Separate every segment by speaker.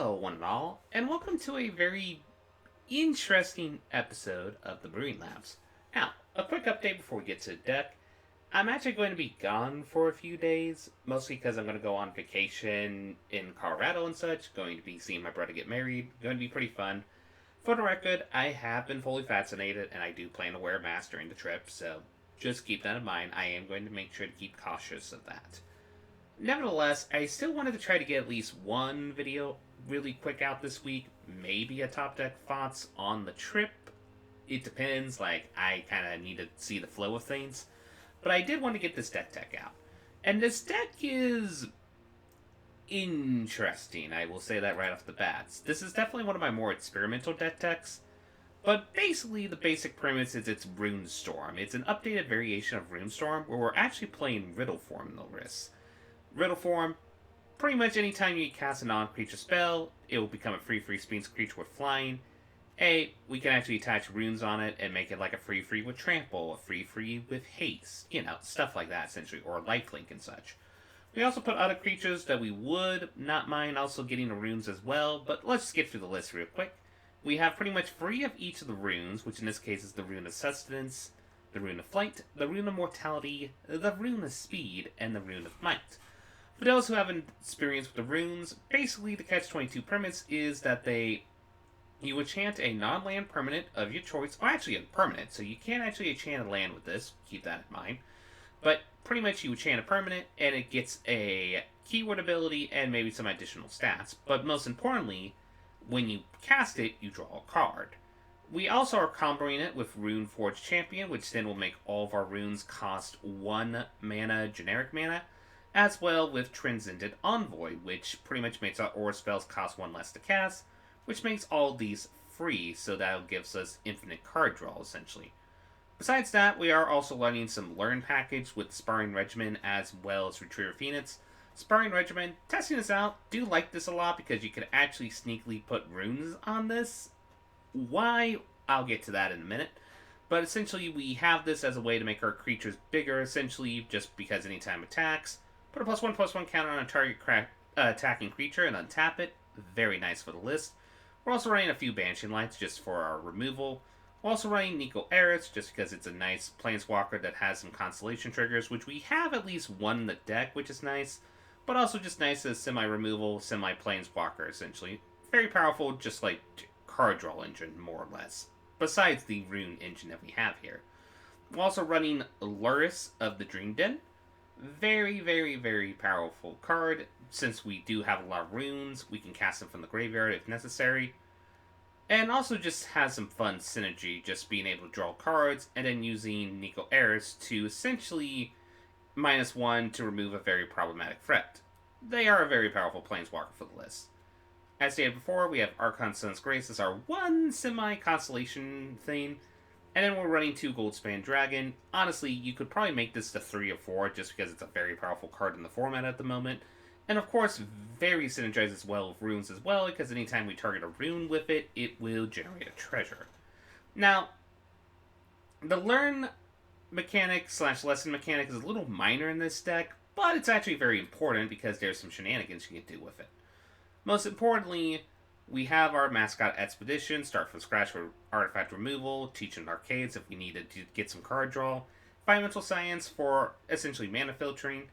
Speaker 1: Hello, one and all, and welcome to a very interesting episode of the Brewing Labs. Now, a quick update before we get to the deck. I'm actually going to be gone for a few days, mostly because I'm going to go on vacation in Colorado and such, going to be seeing my brother get married, going to be pretty fun. For the record, I have been fully vaccinated, and I do plan to wear a mask during the trip, so just keep that in mind. I am going to make sure to keep cautious of that. Nevertheless, I still wanted to try to get at least one video really quick out this week. Maybe a top deck thoughts on the trip. It depends. I kind of need to see the flow of things. But I did want to get this deck out. And this deck is interesting. I will say that right off the bat. This is definitely one of my more experimental decks. But basically, the basic premise is it's Rune Storm. It's an updated variation of Rune Storm where we're actually playing Riddle form in the list. Riddle form, pretty much anytime you cast a non-creature spell, it will become a free Sphinx creature with flying. We can actually attach runes on it and make it like a free with trample, a free with haste, stuff like that essentially, or lifelink and such. We also put other creatures that we would not mind also getting the runes as well, but let's just get through the list real quick. We have pretty much 3 of each of the runes, which in this case is the Rune of Sustenance, the Rune of Flight, the Rune of Mortality, the Rune of Speed, and the Rune of Might. For those who haven't experienced with the runes, basically the catch-22 premise is that you enchant a non-land permanent of your choice, or actually a permanent, so you can't actually enchant a land with this, keep that in mind. But pretty much you enchant a permanent, and it gets a keyword ability and maybe some additional stats. But most importantly, when you cast it, you draw a card. We also are comboing it with Rune Forge Champion, which then will make all of our runes cost 1 mana, generic mana, as well with Transcendent Envoy, which pretty much makes our aura spells cost 1 less to cast, which makes all these free, so that gives us infinite card draw, essentially. Besides that, we are also learning some Learn package with Sparring Regimen as well as Retriever Phoenix. Sparring Regimen, testing this out, do like this a lot because you can actually sneakily put runes on this. Why? I'll get to that in a minute. But essentially, we have this as a way to make our creatures bigger, essentially, just because anytime attacks, put a +1/+1 counter on a target attacking creature and untap it. Very nice for the list. We're also running a few Banshee Lights just for our removal. We're also running Nico Eris just because it's a nice planeswalker that has some constellation triggers, which we have at least one in the deck, which is nice. But also just nice as semi-removal, semi-planeswalker, essentially. Very powerful, just like card draw engine, more or less. Besides the rune engine that we have here. We're also running Luris of the Dream Den. Very powerful card. Since we do have a lot of runes, we can cast them from the graveyard if necessary. And also just has some fun synergy, just being able to draw cards, and then using Nico Eris to essentially -1 to remove a very problematic threat. They are a very powerful planeswalker for the list. As stated before, we have Archon Sun's Grace as our one semi-constellation thing. And then we're running 2 Goldspan Dragon. Honestly, you could probably make this to 3 or 4 just because it's a very powerful card in the format at the moment. And of course, very synergizes well with runes as well, because anytime we target a rune with it, it will generate a treasure. Now, the learn mechanic / lesson mechanic is a little minor in this deck, but it's actually very important because there's some shenanigans you can do with it. Most importantly, we have our mascot expedition, start from scratch for artifact removal, teaching arcades if we needed to get some card draw, environmental science for essentially mana filtering.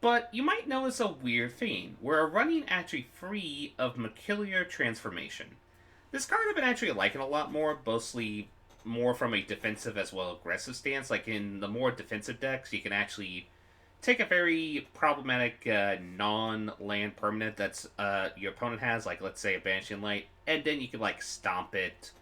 Speaker 1: But you might notice a weird thing. We're running actually free of Mercurial Transformation. This card I've been actually liking a lot more, mostly more from a defensive as well as aggressive stance. Like in the more defensive decks, you can actually take a very problematic non-land permanent that's your opponent has, like let's say a Banshee Light, and then you can like stomp it,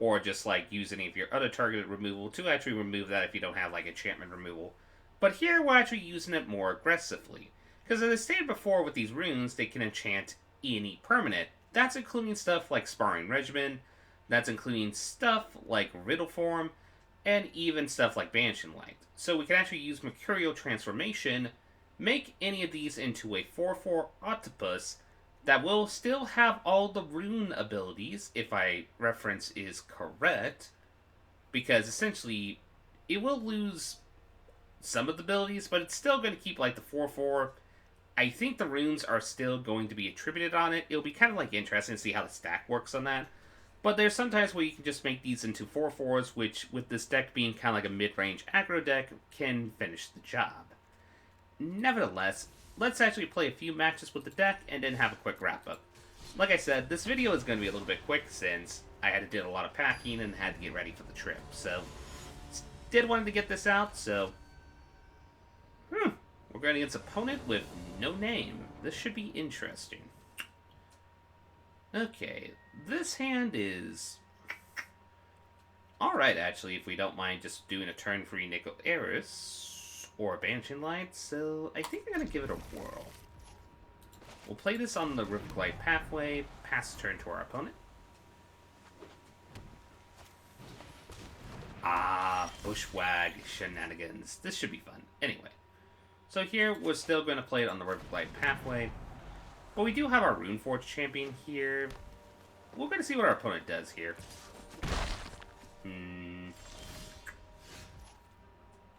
Speaker 1: or just like use any of your other targeted removal to actually remove that if you don't have like enchantment removal. But here we're actually using it more aggressively, because as I stated before with these runes, they can enchant any permanent. That's including stuff like Sparring Regimen, that's including stuff like Riddle Form, and even stuff like Banshee Light. So we can actually use Mercurial Transformation, make any of these into a 4/4 Octopus that will still have all the rune abilities, if my reference is correct, because essentially it will lose some of the abilities, but it's still going to keep like the 4/4 I think the runes are still going to be attributed on it. It'll be kind of like interesting to see how the stack works on that. But there's sometimes where you can just make these into 4/4s, which, with this deck being kind of like a mid-range aggro deck, can finish the job. Nevertheless, let's actually play a few matches with the deck and then have a quick wrap-up. Like I said, this video is going to be a little bit quick since I had to do a lot of packing and had to get ready for the trip. So, did wanted to get this out, so... We're going against an opponent with no name. This should be interesting. Okay, this hand is... alright, actually, if we don't mind just doing a turn-free Nickel Eris or a Banishing Light, so I think I'm going to give it a whirl. We'll play this on the Riverglide pathway, pass the turn to our opponent. Ah, Bushwag shenanigans. This should be fun. Anyway, so here we're still going to play it on the Riverglide pathway, but we do have our Runeforge champion here. We're going to see what our opponent does here.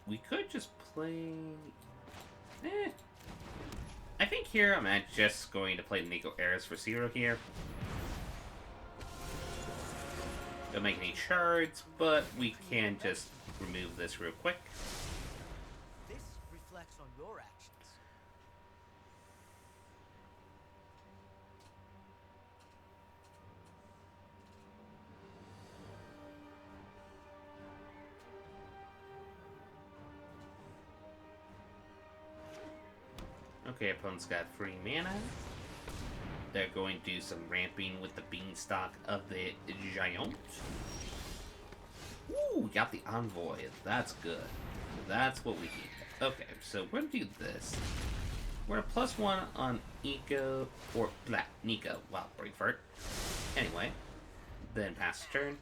Speaker 1: We could just play... I think here I'm just going to play Nico Eris for 0 here. Don't make any shards, but we can just remove this real quick.
Speaker 2: This reflects on your actions.
Speaker 1: Okay, opponent's got 3 mana. They're going to do some ramping with the Beanstalk of the Giant. Ooh, got the Envoy. That's good. That's what we need. Okay, so we're going to do this. We're going to +1 on Eco, or Nico. Wow, brain fart. Anyway, then pass the turn.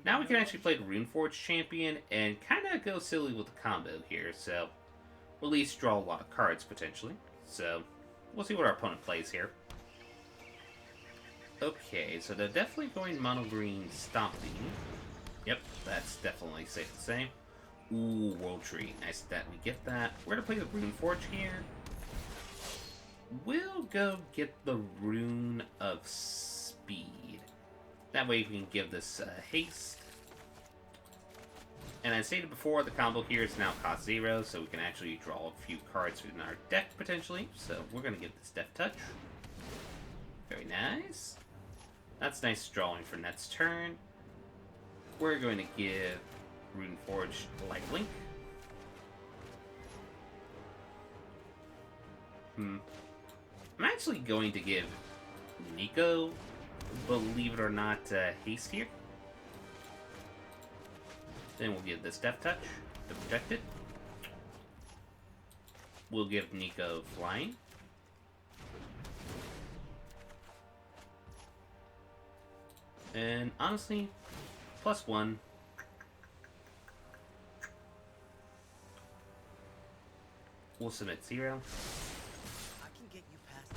Speaker 1: Now we can actually play the Runeforge champion and kind of go silly with the combo here, so we'll at least draw a lot of cards potentially. So we'll see what our opponent plays here. Okay, so they're definitely going mono green stomping. Yep, that's definitely safe to say. Ooh, World Tree. Nice that we get that. We're gonna play the Runeforge here. We'll go get the Rune of Speed. That way we can give this haste. And as stated before, the combo here is now cost 0, so we can actually draw a few cards in our deck, potentially. So we're going to give this Death Touch. Very nice. That's nice drawing for next turn. We're going to give Runeforge Lifelink. I'm actually going to give Nico, believe it or not, haste here. Then we'll give this Death Touch to protect it. We'll give Nico flying. And honestly, +1. We'll submit 0.
Speaker 2: I can get you past the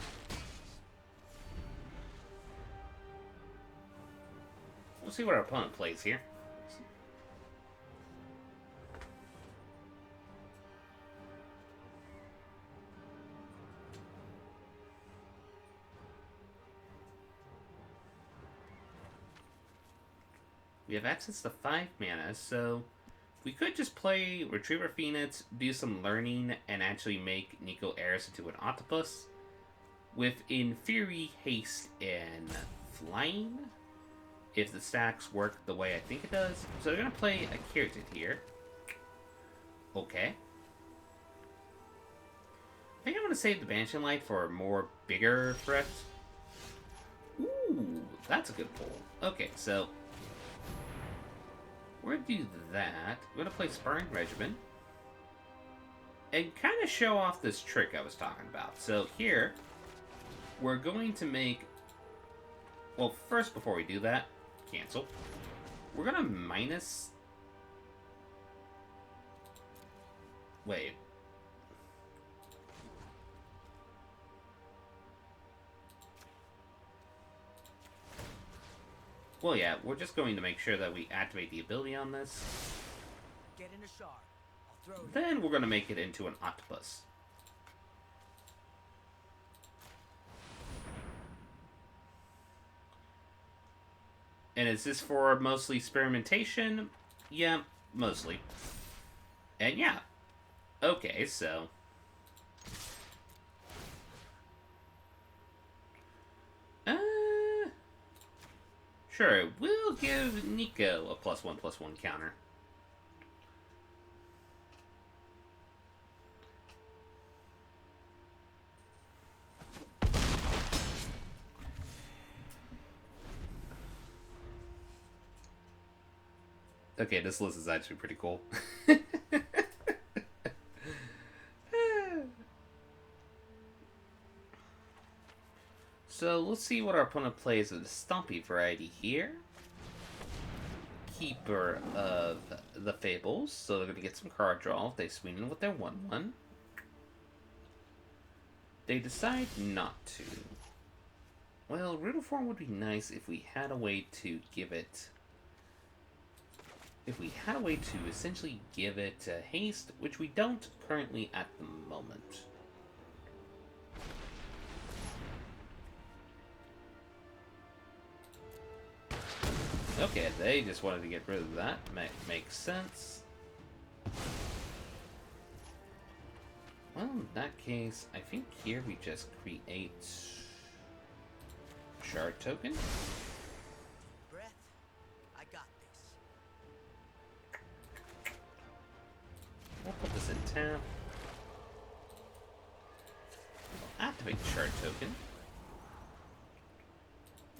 Speaker 1: We'll see what our opponent plays here. We have access to 5 mana, so we could just play Retriever Phoenix, do some learning, and actually make Nico Eris into an octopus. With, in theory, haste and flying, if the stacks work the way I think it does. So we're going to play a Keratin here. Okay. I think I'm going to save the Banishing Light for a more bigger threat. Ooh, that's a good pull. Okay, so we're going to do that. We're going to play Sparring Regiment. And kind of show off this trick I was talking about. So here, we're going to make... Well, first, before we do that, cancel. We're going to minus... Wait. Well, yeah, we're just going to make sure that we activate the ability on this.
Speaker 2: Get in a shard. I'll throw
Speaker 1: Then we're going to make it into an octopus. And is this for mostly experimentation? Yeah, mostly. And yeah. Okay, so... Sure, we'll give Nico a +1/+1 counter. Okay, this list is actually pretty cool. So let's see what our opponent plays with the Stompy variety here. Keeper of the Fables, so they're going to get some card draw if they swing in with their 1/1. They decide not to. Well, Riddle form would be nice if we had a way to give it... If we had a way to essentially give it haste, which we don't currently at the moment. Okay, they just wanted to get rid of that. Makes sense. Well, in that case, I think here we just create shard token.
Speaker 2: Breath. I got this.
Speaker 1: We'll put this in tap. We'll activate shard token.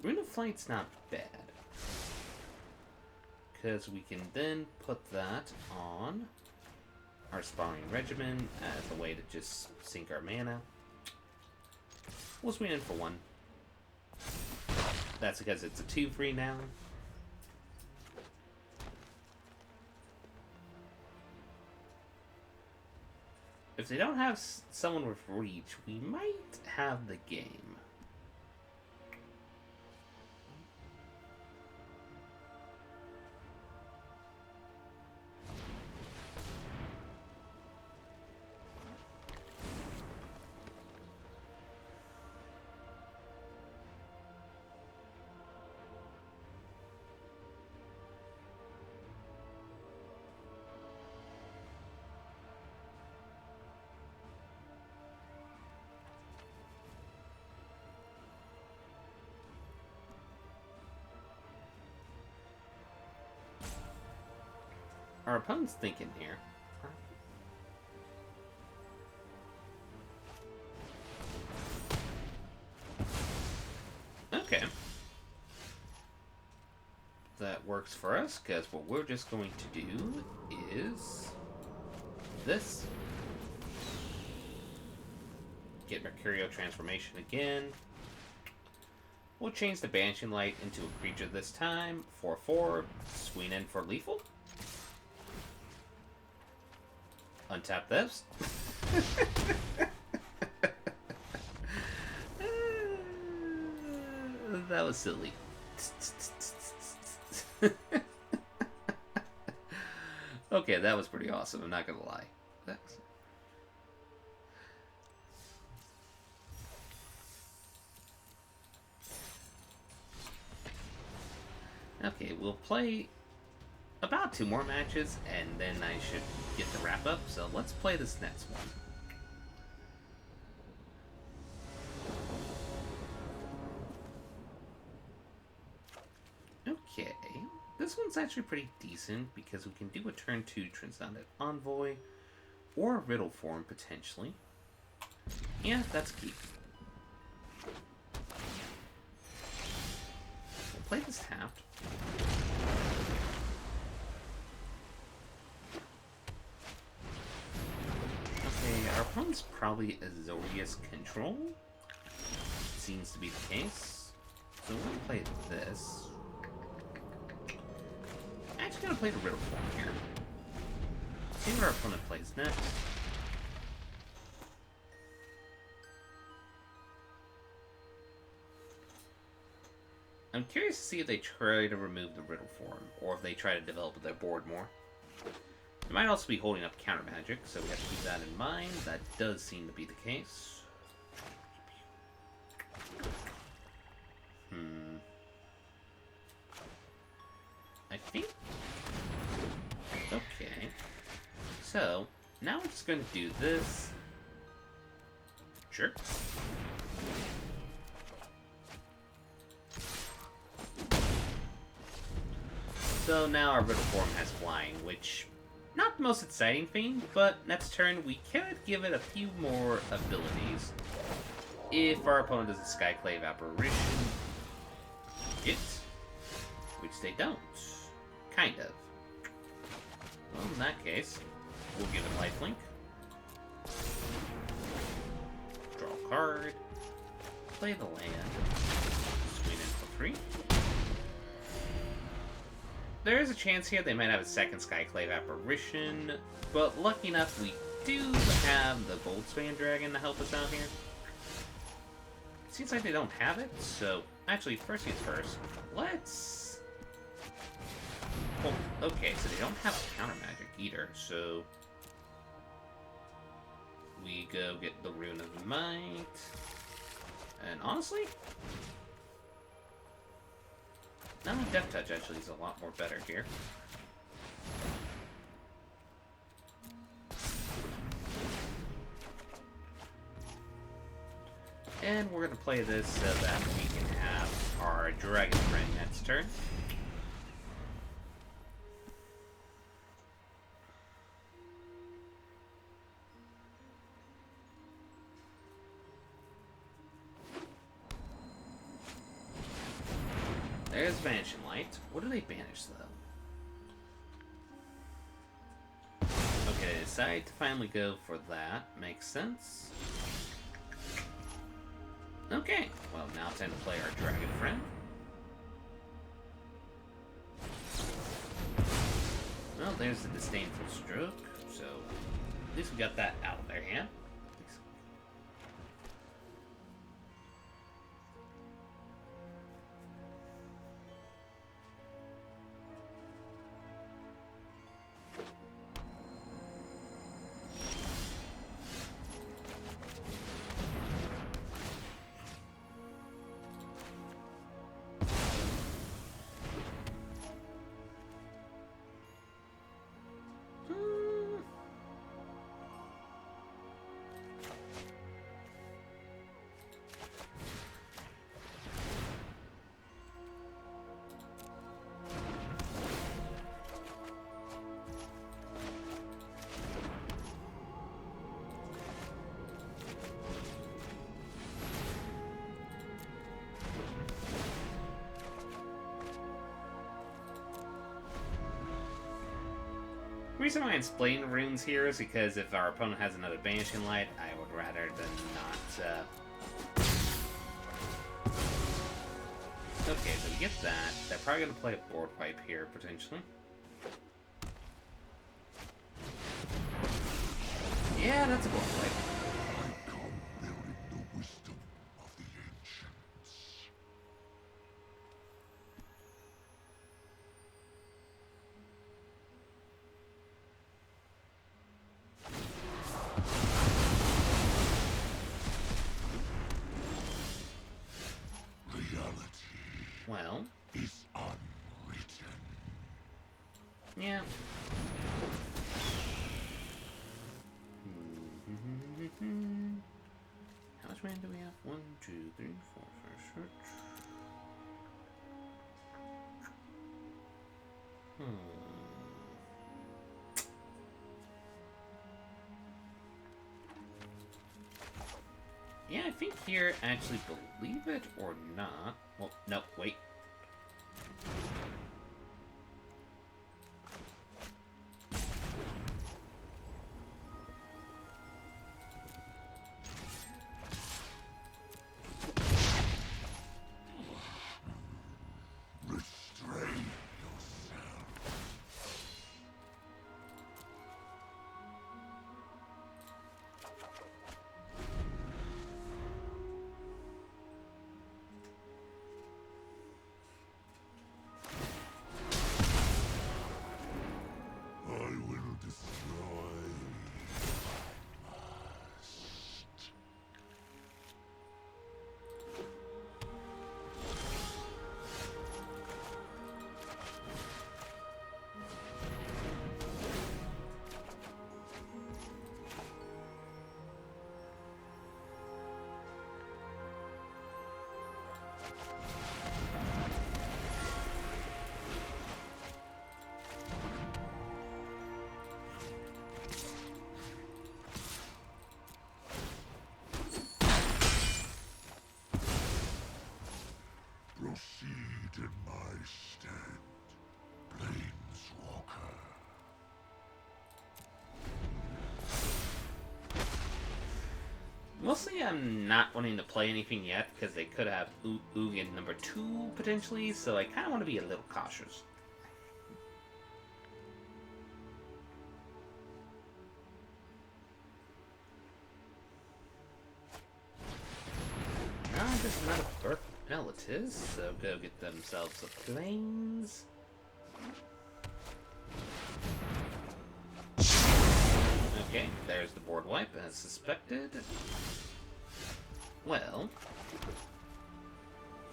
Speaker 1: Rune of Flight's not bad. Because we can then put that on our Sparring Regimen as a way to just sink our mana. We'll swing in for 1. That's because it's a 2/3 now. If they don't have someone with reach, we might have the game. Our opponent's thinking here. Okay. That works for us, because what we're just going to do is this. Get Mercurial Transformation again. We'll change the Banishing Light into a creature this time. 4/4. Swing in for lethal. Untap this. That was silly. Okay, that was pretty awesome, I'm not gonna lie. Thanks. Okay, we'll play about 2 more matches, and then I should get the wrap up. So let's play this next one. Okay, this one's actually pretty decent because we can do a turn 2 Transcendent Envoy or a Riddle form potentially. Yeah, that's key. We'll play this tapped. Our opponent's probably Azorius Control. Seems to be the case. So we'll play this. I'm actually gonna play the Riddle form here. See what our opponent plays next. I'm curious to see if they try to remove the Riddle form, or if they try to develop their board more. They might also be holding up counter magic, so we have to keep that in mind. That does seem to be the case. So, now we're just going to do this. Sure. So now our riddle form has flying, which, not the most exciting thing, but next turn we could give it a few more abilities. If our opponent does a Skyclave Apparition, which they don't. Kind of. Well, in that case, we'll give it lifelink. Draw a card. Play the land. Swing in for free. There is a chance here they might have a second Skyclave Apparition, but lucky enough we do have the Goldspan Dragon to help us out here. It seems like they don't have it, so actually, first things first, let's... Oh, okay, so they don't have counter magic either, so... We go get the Rune of Might. And honestly... Now Death Touch actually is a lot more better here. And we're going to play this so that we can have our Dragon Friend next turn. There's Vanishing Light. What do they banish, though? Okay, they decide to finally go for that. Makes sense. Okay, well, now time to play our Dragon Friend. Well, there's the Disdainful Stroke, so at least we got that out of their hand. The reason why I explain the runes here is because if our opponent has another Banishing Light, I would rather than not. Okay, so we get that. They're probably going to play a board wipe here, potentially. Yeah, that's a board wipe. Well,
Speaker 3: is unwritten.
Speaker 1: Yeah. How much mana do we have? 1, 2, 3, 4, 5, 6. Yeah, I think here, actually, believe it or not. Well, no, wait.
Speaker 3: Restrain yourself. Proceed in my stead, Planeswalker.
Speaker 1: Mostly I'm not wanting to play anything yet because they could have Ugin number 2 potentially, so I kind of want to be a little cautious. Just another Birth Relatives, so go get themselves a Plains. Okay, there's the board wipe as suspected. Well,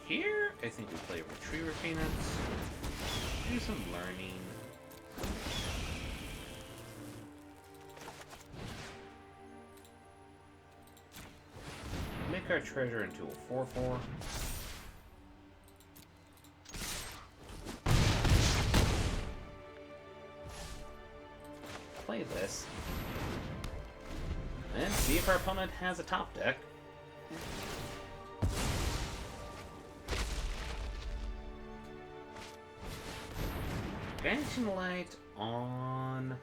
Speaker 1: here I think we play Retriever Peanuts, do some learning. Make our treasure into a 4/4. Play this. And see if our opponent has a top deck. Vanishing Light on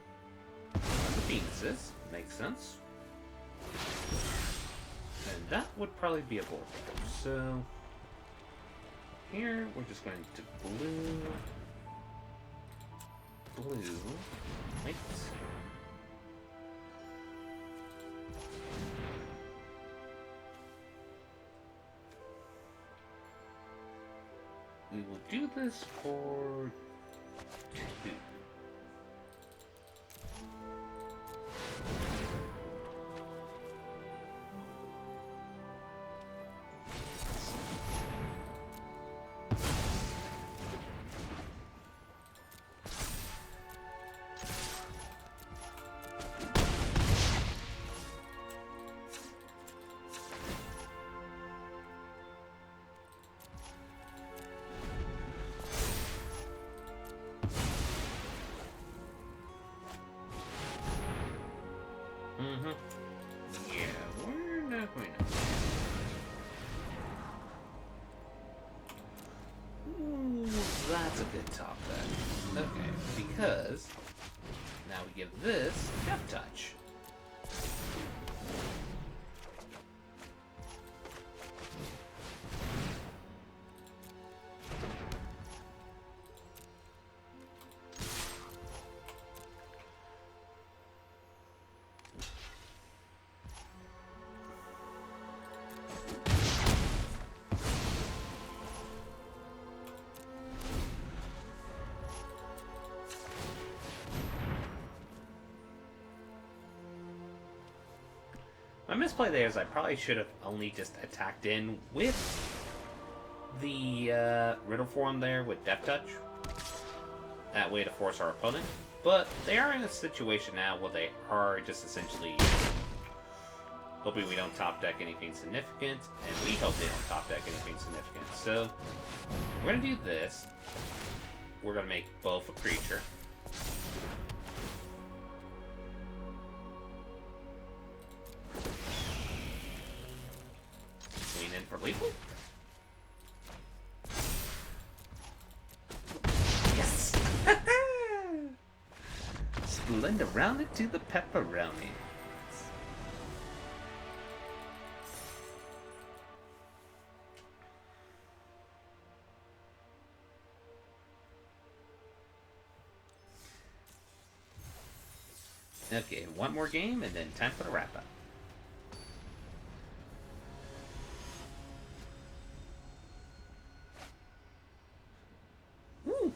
Speaker 1: the Phoenixes. Makes sense. And that would probably be a board. So here we're just going to blue, white. We will do this for 2. Yeah, we're not going to. Ooh, that's a good top deck. Okay, because now we give this Death Touch. My misplay there is I probably should have only just attacked in with the Riddle form there with Death Touch. That way to force our opponent. But they are in a situation now where they are just essentially hoping we don't top deck anything significant, and we hope they don't top deck anything significant. So we're going to do this. We're going to make both a creature. For lethal? Yes! Splenda rounded to the pepperoni. Okay, one more game and then time for the wrap up.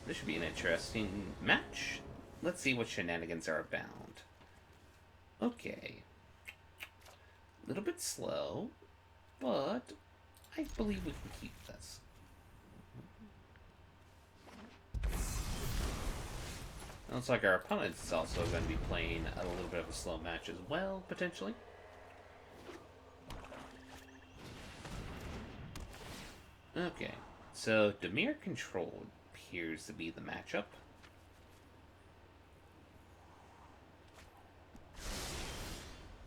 Speaker 1: This should be an interesting match. Let's see what shenanigans are abound. Okay. A little bit slow, but I believe we can keep this. Looks like our opponent is also going to be playing a little bit of a slow match as well, potentially. Okay, so Dimir Control appears to be the matchup.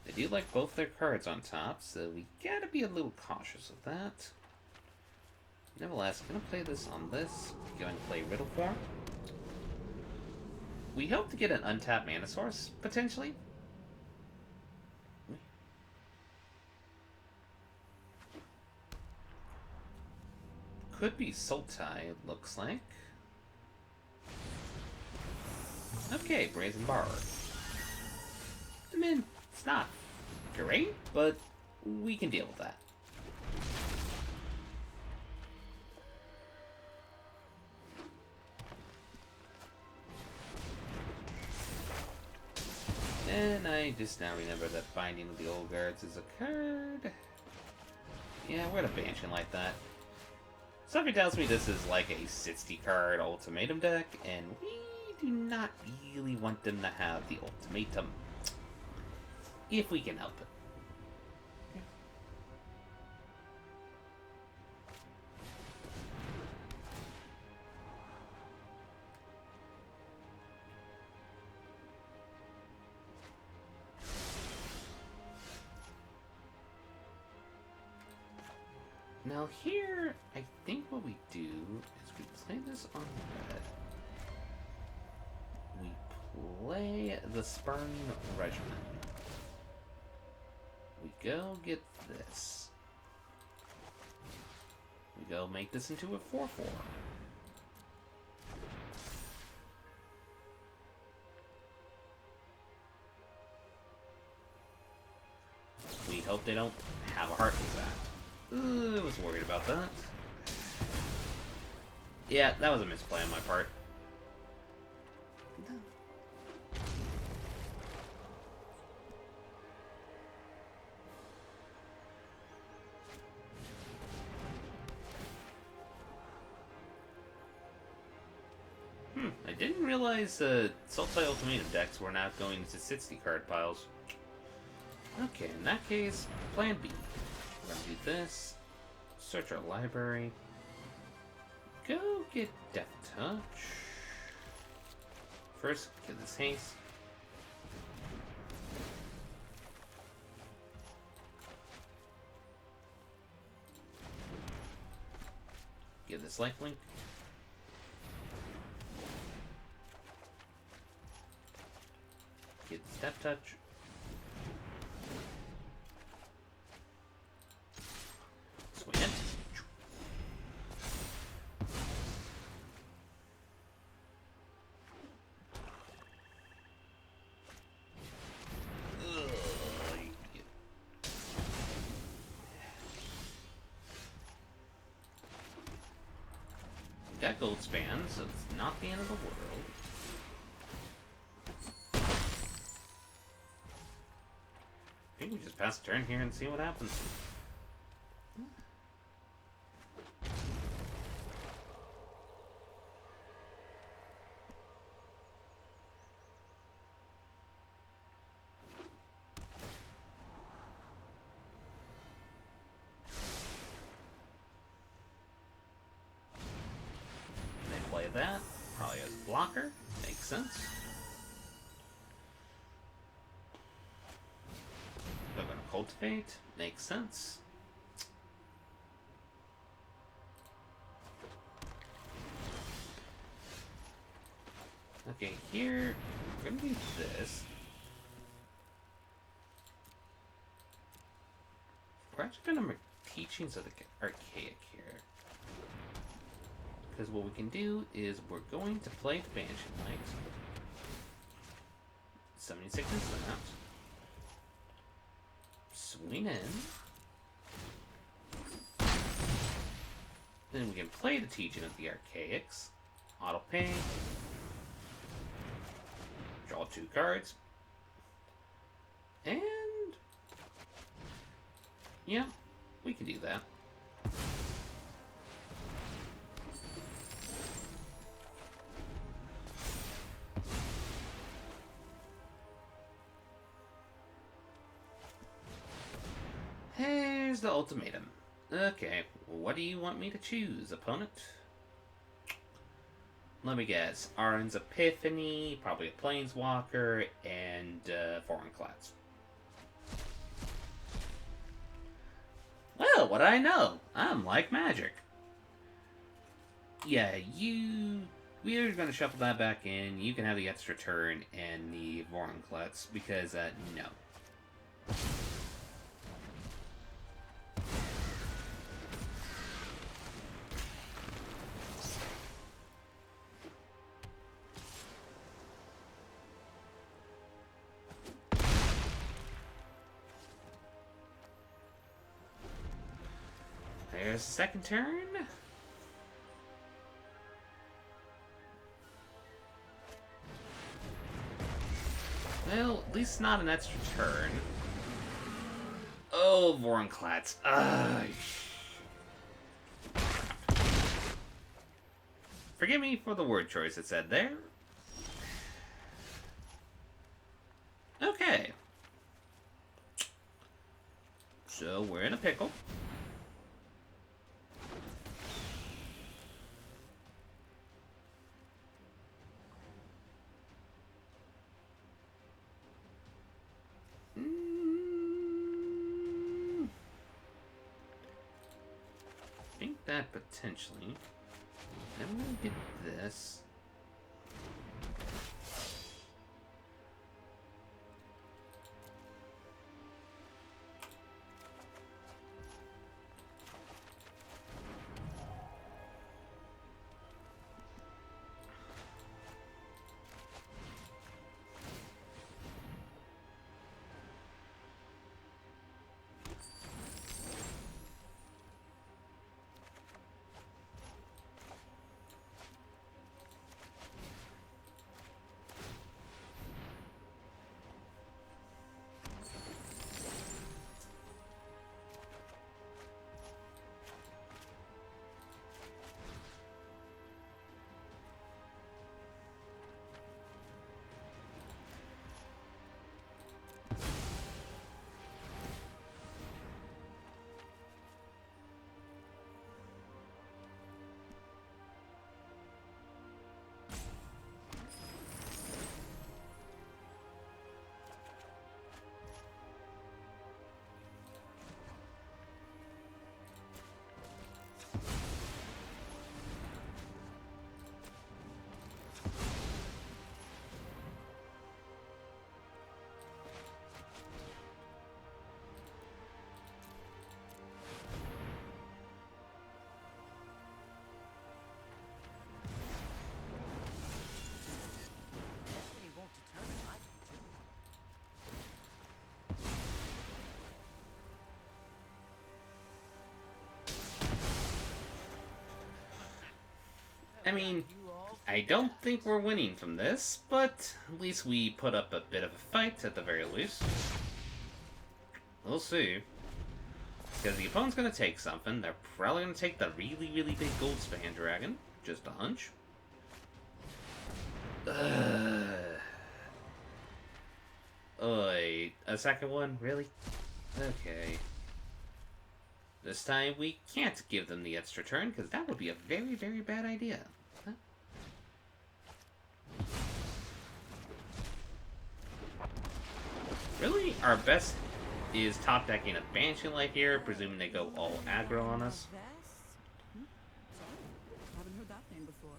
Speaker 1: They do like both their cards on top, so we gotta be a little cautious of that. Nevertheless, gonna play this on this. Going to play Riddle form. We hope to get an untapped mana source, potentially. Could be Sultai, it looks like. Okay, Brazen Borrower. I mean, it's not great, but we can deal with that. And I just now remember that Binding of the Old Guards is a card. Yeah, we're gonna Banshee like that. Something tells me this is like a 60 card ultimatum deck, and we do not really want them to have the ultimatum. If we can help it. Now here, I think what we do is we play this on red. We play the Spurn Regiment. We go get this. We go make this into a 4/4. We hope they don't have a heart with that. I was worried about that. Yeah, that was a misplay on my part. I didn't realize Sultai Ultimatum decks were not going to 60 card piles. Okay, in that case, plan B. We're gonna do this. Search our library. Go get Death Touch. First, get this haste. Get this lifelink. Get Step Touch. Swing it. Got gold span, so it's not the end of the world. I think we just pass the turn here and see what happens. They play that, probably as a blocker, makes sense. They're gonna cultivate, makes sense. Okay, here we're gonna do this. We're actually gonna make teachings of the archaic here. Because what we can do is we're going to play the Banshee Knight. 76 is that. Swing in. Then we can play the Teaching of the Archaics. Auto pay. Draw 2 cards. And yeah, we can do that. Here's the ultimatum. Okay, what do you want me to choose, opponent? Let me guess. Arn's Epiphany, probably a Planeswalker, and Foreign Class. Well, what do I know? I'm like magic. yeah, we're going to shuffle that back in. You can have the extra turn and the Vorinclex, because, no. There's the second turn. Well, at least not an extra turn. Oh, Vorinclex. Forgive me for the word choice it said there. Okay. So, we're in a pickle. I think that potentially. I'm gonna get this.
Speaker 2: Destiny won't determine my future.
Speaker 1: I mean,
Speaker 2: You all
Speaker 1: I don't think we're winning from this, but at least we put up a bit of a fight at the very least. We'll see. Because the opponent's going to take something. They're probably going to take the really, really big gold span dragon. Just a hunch. Oi, a second one? Really? Okay. This time we can't give them the extra turn, because that would be a very, very bad idea. Huh? Really? Our best is top decking a Banshee Light here, presuming they go all aggro on us.
Speaker 4: Haven't heard that name before.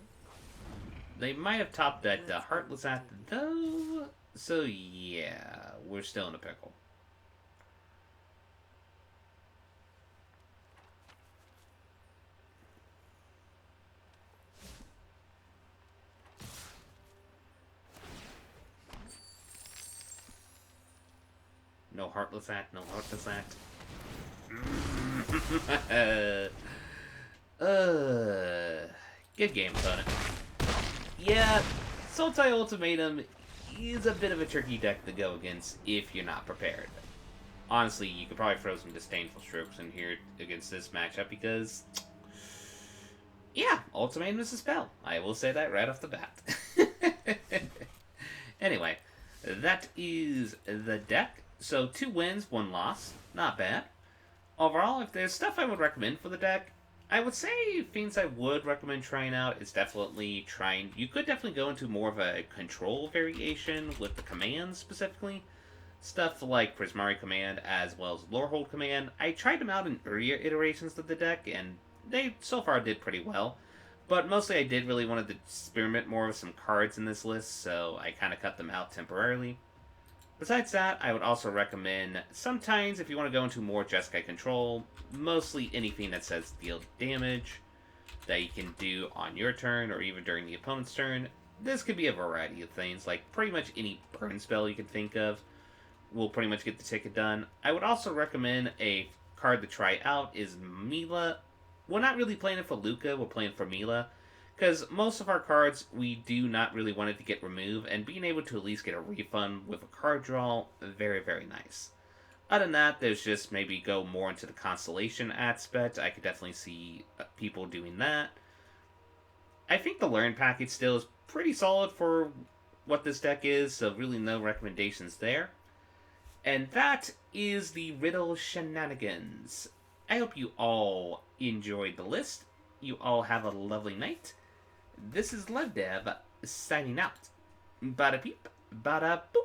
Speaker 1: They might have top decked the Heartless Act, though. So yeah, we're still in a pickle. No Heartless Act, no Heartless Act. Good game, opponent. Yeah, Sultai Ultimatum is a bit of a tricky deck to go against if you're not prepared. Honestly, you could probably throw some Disdainful Strokes in here against this matchup because, yeah, Ultimatum is a spell. I will say that right off the bat. Anyway, that is the deck. So 2 wins, 1 loss. Not bad. Overall, if there's stuff I would recommend for the deck, I would say things I would recommend trying out is definitely trying. You could definitely go into more of a control variation with the commands specifically. Stuff like Prismari Command as well as Lorehold Command. I tried them out in earlier iterations of the deck, and they so far did pretty well. But mostly I did really want to experiment more with some cards in this list, so I kind of cut them out temporarily. Besides that, I would also recommend sometimes if you want to go into more Jeskai control, mostly anything that says deal damage that you can do on your turn or even during the opponent's turn. This could be a variety of things, like pretty much any burn spell you can think of will pretty much get the ticket done. I would also recommend a card to try out is Mila. We're not really playing it for Luca, we're playing for Mila. Because most of our cards, we do not really want it to get removed, and being able to at least get a refund with a card draw, very, very nice. Other than that, there's just maybe go more into the constellation aspect. I could definitely see people doing that. I think the Learn package still is pretty solid for what this deck is, so really no recommendations there. And that is the Riddle Shenanigans. I hope you all enjoyed the list. You all have a lovely night. This is LevDev signing out. Bada peep, bada boop.